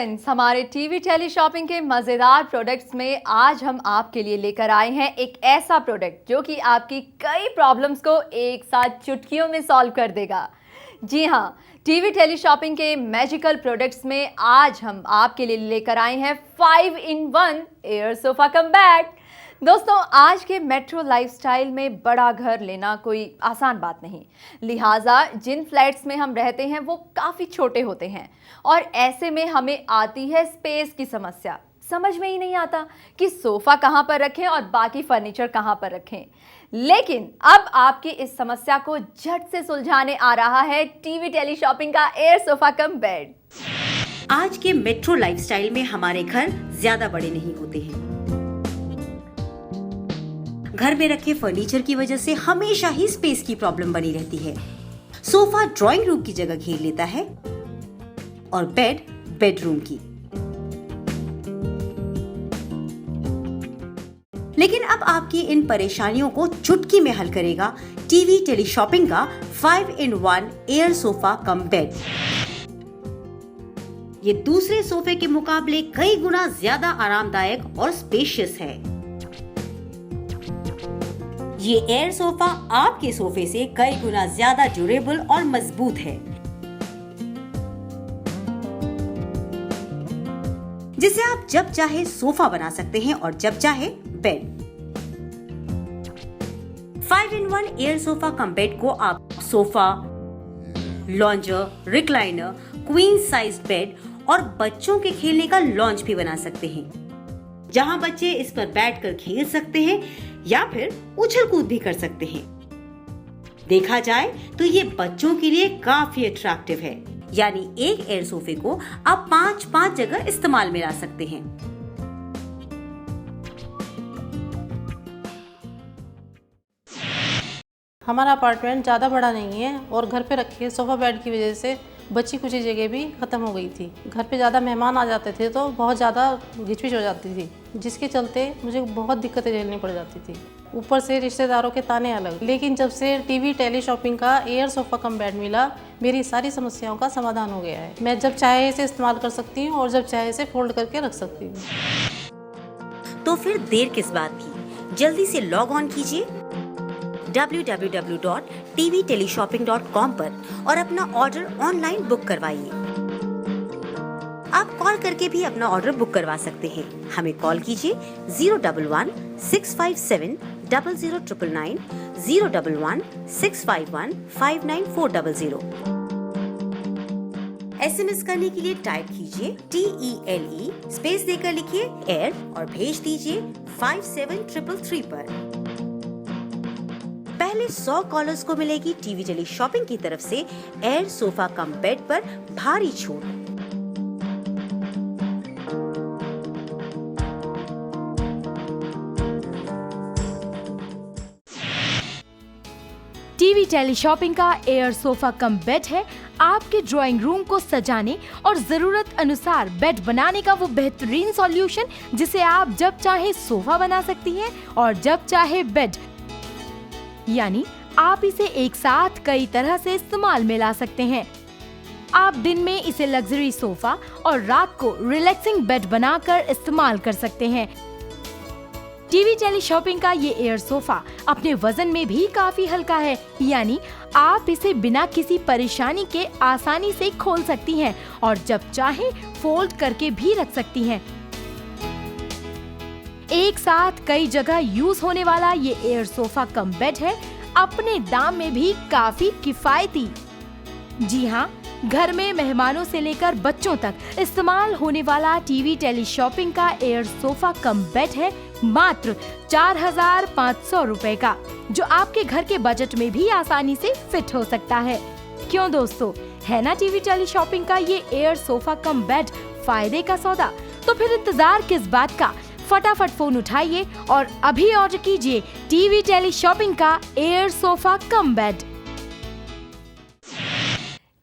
Friends, हमारे TV tele shopping के मज़ेदार प्रोडक्ट्स में आज हम आपके लिए लेकर आए हैं एक ऐसा प्रोडक्ट जो कि आपकी कई प्रॉब्लम्स को एक साथ चुटकियों में सॉल्व कर देगा। जी हाँ, टीवी टेली शॉपिंग के मैजिकल प्रोडक्ट्स में आज हम आपके लिए लेकर आए हैं 5-in-1 air sofa cum bed. दोस्तों, आज के मेट्रो लाइफस्टाइल में बड़ा घर लेना कोई आसान बात नहीं, लिहाजा जिन फ्लैट्स में हम रहते हैं वो काफ़ी छोटे होते हैं और ऐसे में हमें आती है स्पेस की समस्या। समझ में ही नहीं आता कि सोफ़ा कहाँ पर रखें और बाकी फर्नीचर कहाँ पर रखें। लेकिन अब आपकी इस समस्या को झट से सुलझाने आ रहा है टीवी टेली शॉपिंग का एयर सोफा कम बेड। आज के मेट्रो लाइफस्टाइल में हमारे घर ज्यादा बड़े नहीं होते हैं। घर में रखे फर्नीचर की वजह से हमेशा ही स्पेस की प्रॉब्लम बनी रहती है। सोफा ड्राइंग रूम की जगह घेर लेता है और बेड बेडरूम की। लेकिन अब आपकी इन परेशानियों को चुटकी में हल करेगा टीवी टेली शॉपिंग का 5-in-1 air sofa cum bed. ये दूसरे सोफे के मुकाबले कई गुना ज्यादा आरामदायक और स्पेशियस है। ये एयर सोफा आपके सोफे से कई गुना ज्यादा ड्यूरेबल और मजबूत है, जिसे आप जब चाहे सोफा बना सकते हैं और जब चाहे bed. 5-in-1 air sofa cum bed को आप sofa, lounger, recliner, queen size bed और बच्चों के खेलने का लॉन्च भी बना सकते हैं, जहां बच्चे इस पर बैठकर खेल सकते हैं या फिर उछल कूद भी कर सकते हैं। देखा जाए तो ये बच्चों के लिए काफी अट्रैक्टिव है, यानी एक एयर सोफे को आप 5 जगह इस्तेमाल में ला सकते हैं। हमारा अपार्टमेंट ज़्यादा बड़ा नहीं है और घर पे रखे सोफ़ा बेड की वजह से बची कुछ जगह भी ख़त्म हो गई थी। घर पे ज़्यादा मेहमान आ जाते थे तो बहुत ज़्यादा घिचपिच हो जाती थी, जिसके चलते मुझे बहुत दिक्कतें झेलनी पड़ जाती थी। ऊपर से रिश्तेदारों के ताने अलग। लेकिन जब से टीवी टेली शॉपिंग का एयर सोफ़ा कम बेड मिला, मेरी सारी समस्याओं का समाधान हो गया है। मैं जब चाहे इसे इस्तेमाल कर सकती हूँ और जब चाहे इसे फोल्ड करके रख सकती हूँ। तो फिर देर किस बात की, जल्दी से लॉग ऑन कीजिए www.tvteleshopping.com पर और अपना ऑर्डर ऑनलाइन बुक करवाइए। आप कॉल करके भी अपना ऑर्डर बुक करवा सकते हैं। हमें कॉल कीजिए 011-657-00999, 011-651-59400। SMS करने के लिए टाइप कीजिए TELE स्पेस देकर लिखिए एयर और भेज दीजिए 57333 पर। पहले 100 कॉलर्स को मिलेगी टीवी टेली शॉपिंग की तरफ से एयर सोफा कम बेड पर भारी छूट। टीवी टेली शॉपिंग का एयर सोफा कम बेड है आपके ड्राइंग रूम को सजाने और जरूरत अनुसार बेड बनाने का वो बेहतरीन सॉल्यूशन, जिसे आप जब चाहे सोफा बना सकती हैं और जब चाहे बेड। यानी आप इसे एक साथ कई तरह से इस्तेमाल में ला सकते हैं। आप दिन में इसे लग्जरी सोफा और रात को रिलैक्सिंग बेड बनाकर इस्तेमाल कर सकते हैं। टीवी टेली शॉपिंग का ये एयर सोफा अपने वजन में भी काफी हल्का है, यानी आप इसे बिना किसी परेशानी के आसानी से खोल सकती हैं और जब चाहे फोल्ड करके भी रख सकती हैं। एक साथ कई जगह यूज होने वाला ये एयर सोफा कम बेड है अपने दाम में भी काफी किफायती। जी हाँ, घर में मेहमानों से लेकर बच्चों तक इस्तेमाल होने वाला टीवी टेली शॉपिंग का एयर सोफा कम बेड है मात्र 4500 रुपए का, जो आपके घर के बजट में भी आसानी से फिट हो सकता है। क्यों दोस्तों, है ना टीवी टेली शॉपिंग का ये एयर सोफा कम बेड फायदे का सौदा? तो फिर इंतजार किस बात का, फटाफट फोन उठाइए और अभी ऑर्डर कीजिए टीवी टेली शॉपिंग का air sofa cum bed.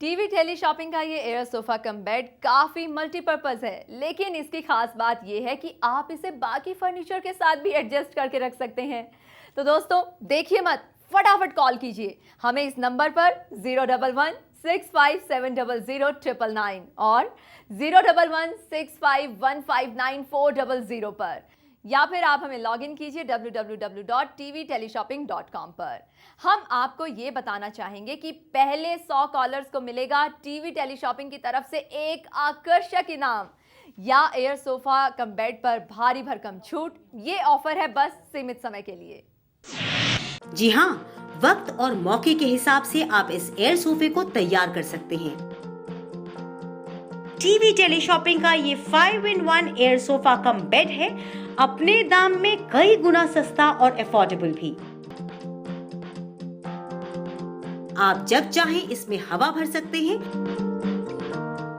TV tele shopping का ये एयर सोफा कम बेड काफी मल्टीपर्पज है, लेकिन इसकी खास बात ये है कि आप इसे बाकी फर्नीचर के साथ भी एडजस्ट करके रख सकते हैं। तो दोस्तों देखिए मत, फटाफट कॉल कीजिए हमें इस नंबर पर 011 01165700999 और 01165159400 पर, या फिर आप हमें लॉग इन कीजिए www.tvteleshopping.com पर। हम आपको ये बताना चाहेंगे कि पहले 100 कॉलर्स को मिलेगा टीवी टेलीशॉपिंग की तरफ से एक आकर्षक इनाम या एयर सोफा कम बेड पर भारी भरकम छूट। ये ऑफर है बस सीमित समय के लिए। जी हाँ, वक्त और मौके के हिसाब से आप इस एयर सोफे को तैयार कर सकते हैं। टीवी टेलीशॉपिंग का ये 5-in-1 air sofa cum bed है, अपने दाम में कई गुना सस्ता और अफोर्डेबल भी। आप जब चाहें इसमें हवा भर सकते हैं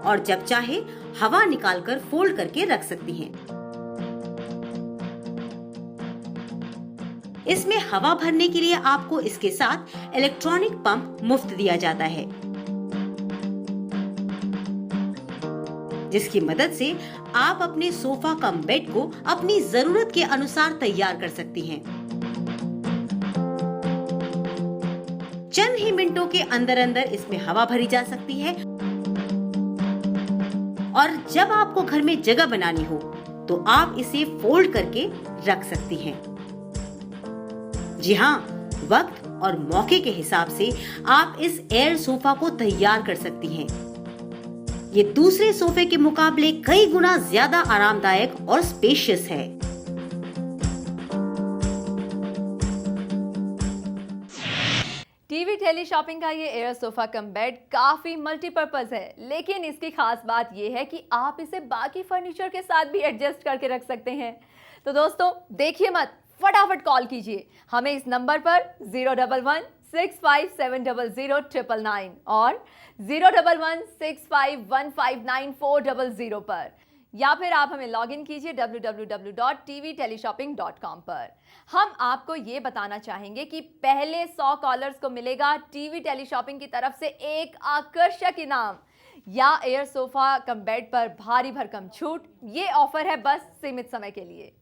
और जब चाहे हवा निकालकर फोल्ड करके रख सकती हैं। इसमें हवा भरने के लिए आपको इसके साथ इलेक्ट्रॉनिक पंप मुफ्त दिया जाता है, जिसकी मदद से आप अपने सोफा कम बेड को अपनी जरूरत के अनुसार तैयार कर सकती हैं। चंद ही मिनटों के अंदर अंदर इसमें हवा भरी जा सकती है और जब आपको घर में जगह बनानी हो तो आप इसे फोल्ड करके रख सकती हैं। जी हाँ, वक्त और मौके के हिसाब से आप इस एयर सोफा को तैयार कर सकती हैं। ये दूसरे सोफे के मुकाबले कई गुना ज्यादा आरामदायक और स्पेशियस है। टीवी टेलीशॉपिंग का ये एयर सोफा कम बेड काफी मल्टीपर्पज है, लेकिन इसकी खास बात ये है कि आप इसे बाकी फर्नीचर के साथ भी एडजस्ट करके रख सकते हैं। तो दोस्तों देखिए मत, फटाफट कॉल कीजिए हमें इस नंबर पर 01165700999 और 01165159400 पर, या फिर आप हमें लॉग इन कीजिए www.tvteleshopping.com पर। हम आपको ये बताना चाहेंगे कि पहले 100 कॉलर्स को मिलेगा टीवी टेलीशॉपिंग की तरफ से एक आकर्षक इनाम या एयर सोफा कम बेड पर भारी भरकम छूट। ये ऑफर है बस सीमित समय के लिए।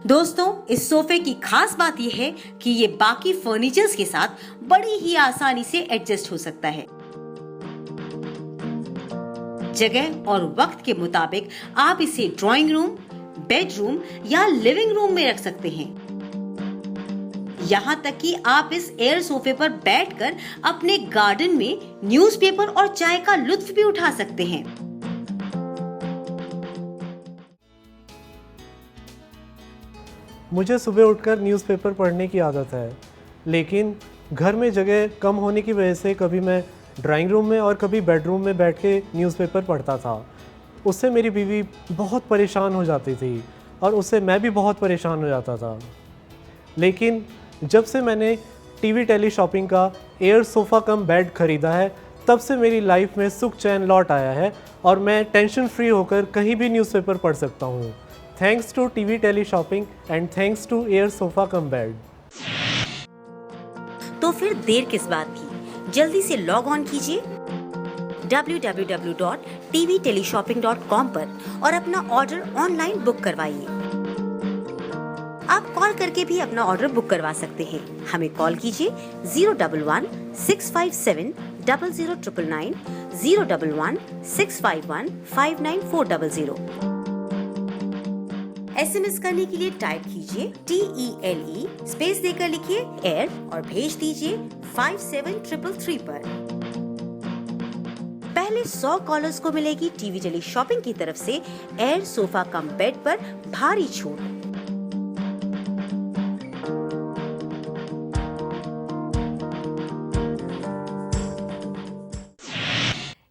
दोस्तों, इस सोफे की खास बात यह है कि ये बाकी फर्नीचर्स के साथ बड़ी ही आसानी से एडजस्ट हो सकता है। जगह और वक्त के मुताबिक आप इसे ड्राइंग रूम, बेडरूम या लिविंग रूम में रख सकते हैं। यहाँ तक कि आप इस एयर सोफे पर बैठकर अपने गार्डन में न्यूज़पेपर और चाय का लुत्फ भी उठा सकते हैं। मुझे सुबह उठकर न्यूज़पेपर पढ़ने की आदत है, लेकिन घर में जगह कम होने की वजह से कभी मैं ड्राइंग रूम में और कभी बेडरूम में बैठ के न्यूज़पेपर पढ़ता था। उससे मेरी बीवी बहुत परेशान हो जाती थी और उससे मैं भी बहुत परेशान हो जाता था। लेकिन जब से मैंने टीवी टेलीशॉपिंग का एयर सोफ़ा कम बेड ख़रीदा है, तब से मेरी लाइफ में सुख चैन लौट आया है और मैं टेंशन फ्री होकर कहीं भी न्यूज़पेपर पढ़ सकता हूँ। Thanks to TV Teleshopping and thanks to Air Sofa Cum Bed। तो फिर देर किस बात की, जल्दी से लॉग ऑन कीजिए www.tvteleshopping.com पर और अपना ऑर्डर ऑनलाइन बुक करवाइए। आप कॉल करके भी अपना ऑर्डर बुक करवा सकते हैं। हमें कॉल कीजिए 01165700999, 01165159400। SMS करने के लिए टाइप कीजिए TELE स्पेस देकर लिखिए एयर और भेज दीजिए 57333 पर। पहले 100 कॉलर्स को मिलेगी टीवी टेलीशॉपिंग की तरफ से एयर सोफा कम बेड पर भारी छूट।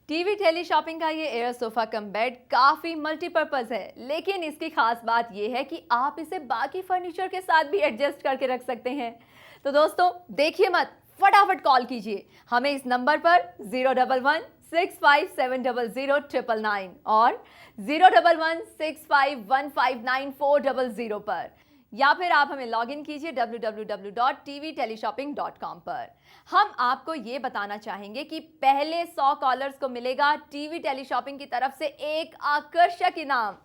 टीवी टेलीशॉपिंग का ये एयर सोफा कम बेड काफी मल्टीपर्पज है, लेकिन इसकी खास बात ये है कि आप इसे बाकी फर्नीचर के साथ भी एडजस्ट करके रख सकते हैं। तो दोस्तों देखिए मत, फटाफट कॉल कीजिए हमें इस नंबर पर 01165700999 और 01165159400 पर, या फिर आप हमें लॉग इन कीजिए www.tvteleshopping.com पर। हम आपको ये बताना चाहेंगे कि पहले 100 कॉलर्स को मिलेगा टीवी टेलीशॉपिंग की तरफ से एक आकर्षक इनाम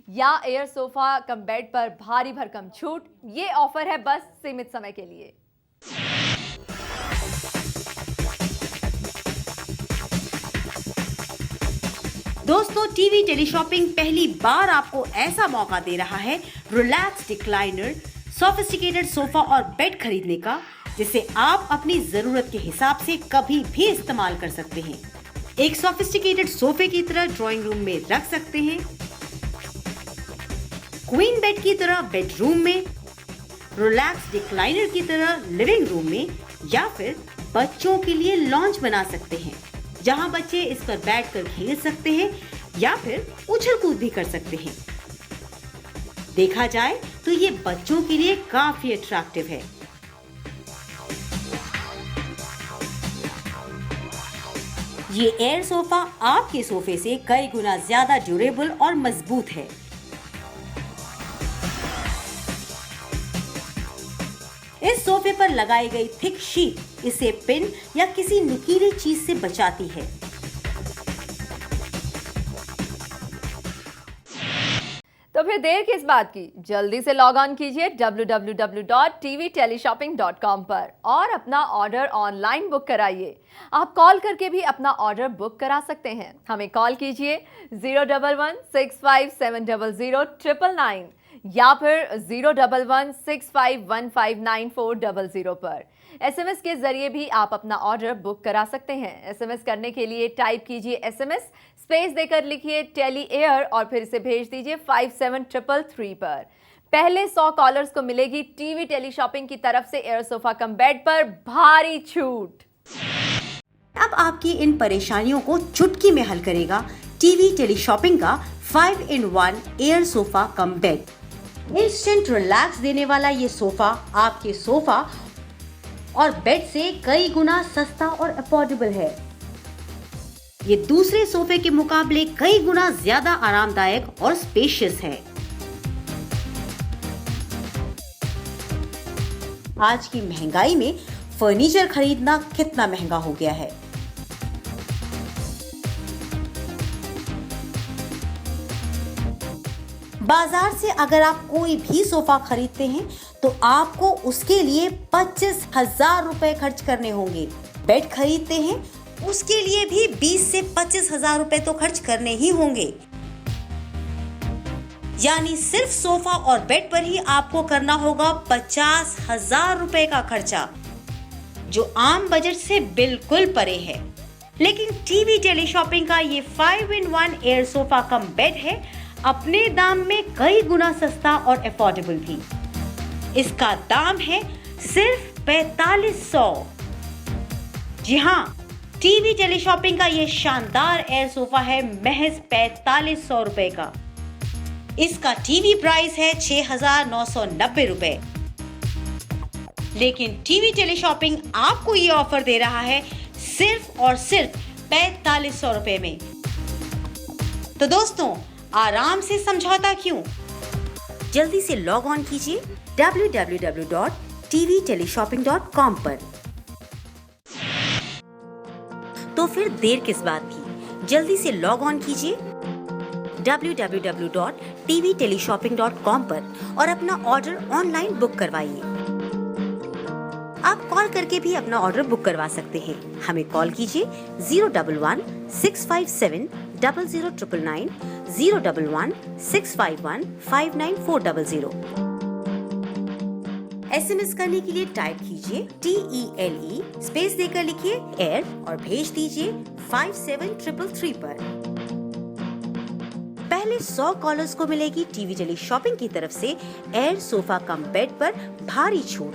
या एयर सोफा कम बेड पर भारी भरकम छूट। ये ऑफर है बस सीमित समय के लिए। दोस्तों, टीवी टेलीशॉपिंग पहली बार आपको ऐसा मौका दे रहा है रिलैक्स रिक्लाइनर, सोफिस्टिकेटेड सोफा और बेड खरीदने का, जिसे आप अपनी जरूरत के हिसाब से कभी भी इस्तेमाल कर सकते हैं। एक सोफिस्टिकेटेड सोफे की तरह ड्राइंग रूम में रख सकते हैं, क्वीन बेड की तरह बेडरूम में, रिलैक्स रिक्लाइनर की तरह लिविंग रूम में, या फिर बच्चों के लिए लॉन्च बना सकते हैं, जहां बच्चे इस पर बैठकर खेल सकते हैं या फिर उछल कूद भी कर सकते हैं। देखा जाए तो ये बच्चों के लिए काफी अट्रैक्टिव है। ये एयर सोफा आपके सोफे से कई गुना ज्यादा ड्यूरेबल और मजबूत है। इस सोफे पर लगाई गई थिक शीट इसे पिन या किसी नुकीली चीज से बचाती है। तो फिर देर किस बात की, जल्दी से लॉग ऑन कीजिए www.tvteleshopping.com पर और अपना ऑर्डर ऑनलाइन बुक कराइए। आप कॉल करके भी अपना ऑर्डर बुक करा सकते हैं। हमें कॉल कीजिए 011-65700999 या फिर 011-65159400 पर। SMS के जरिए भी आप अपना ऑर्डर बुक करा सकते हैं। SMS करने के लिए टाइप कीजिए SMS स्पेस देकर लिखिए टेली एयर और फिर इसे भेज दीजिए 57333 पर। पहले 100 कॉलर्स को मिलेगी टीवी टेलीशॉपिंग की तरफ से एयर सोफा कम बेड पर भारी छूट। अब आपकी इन परेशानियों को चुटकी में हल करेगा टीवी टेलीशॉपिंग का 5-in-1 air sofa cum bed. Instant relax देने वाला ये सोफा आपके सोफा और बेड से कई गुना सस्ता और अफोर्डेबल है। ये दूसरे सोफे के मुकाबले कई गुना ज्यादा आरामदायक और स्पेशियस है। आज की महंगाई में फर्नीचर खरीदना कितना महंगा हो गया है। बाजार से अगर आप कोई भी सोफा खरीदते हैं तो आपको उसके लिए 25,000 रुपए खर्च करने होंगे। बेड खरीदते हैं उसके लिए भी 20 से 25,000 रुपए तो खर्च करने ही होंगे। यानी सिर्फ सोफा और बेड पर ही आपको करना होगा 50,000 रुपए का खर्चा, जो आम बजट से बिल्कुल परे है। लेकिन टीवी टेलीशॉपिंग का ये 5-in-1 air sofa cum bed है अपने दाम में कई गुना सस्ता और अफोर्डेबल भी। इसका दाम है सिर्फ 4500। जी हाँ, टीवी टेलीशॉपिंग का ये शानदार एयर सोफा है महज 4500 रुपए का। इसका टीवी प्राइस है 6,990 रुपए। लेकिन टीवी टेलीशॉपिंग आपको ये ऑफर दे रहा है सिर्फ और सिर्फ 4500 रुपए में। तो दोस्तों, आराम से समझौता क्यों? जल्दी से लॉग ऑन कीजिए www.tvteleshopping.com पर। तो फिर देर किस बात की, जल्दी से लॉग ऑन कीजिए www.tvteleshopping.com पर और अपना ऑर्डर ऑनलाइन बुक करवाइए। आप कॉल करके भी अपना ऑर्डर बुक करवा सकते हैं। हमें कॉल कीजिए 011-657-00999, 011-651-59400। SMS करने के लिए टाइप कीजिए TELE स्पेस देकर लिखिए एयर और भेज दीजिए 57333 पर। पहले 100 कॉलर्स को मिलेगी टीवी टेलीशॉपिंग की तरफ से एयर सोफा कम बेड पर भारी छूट।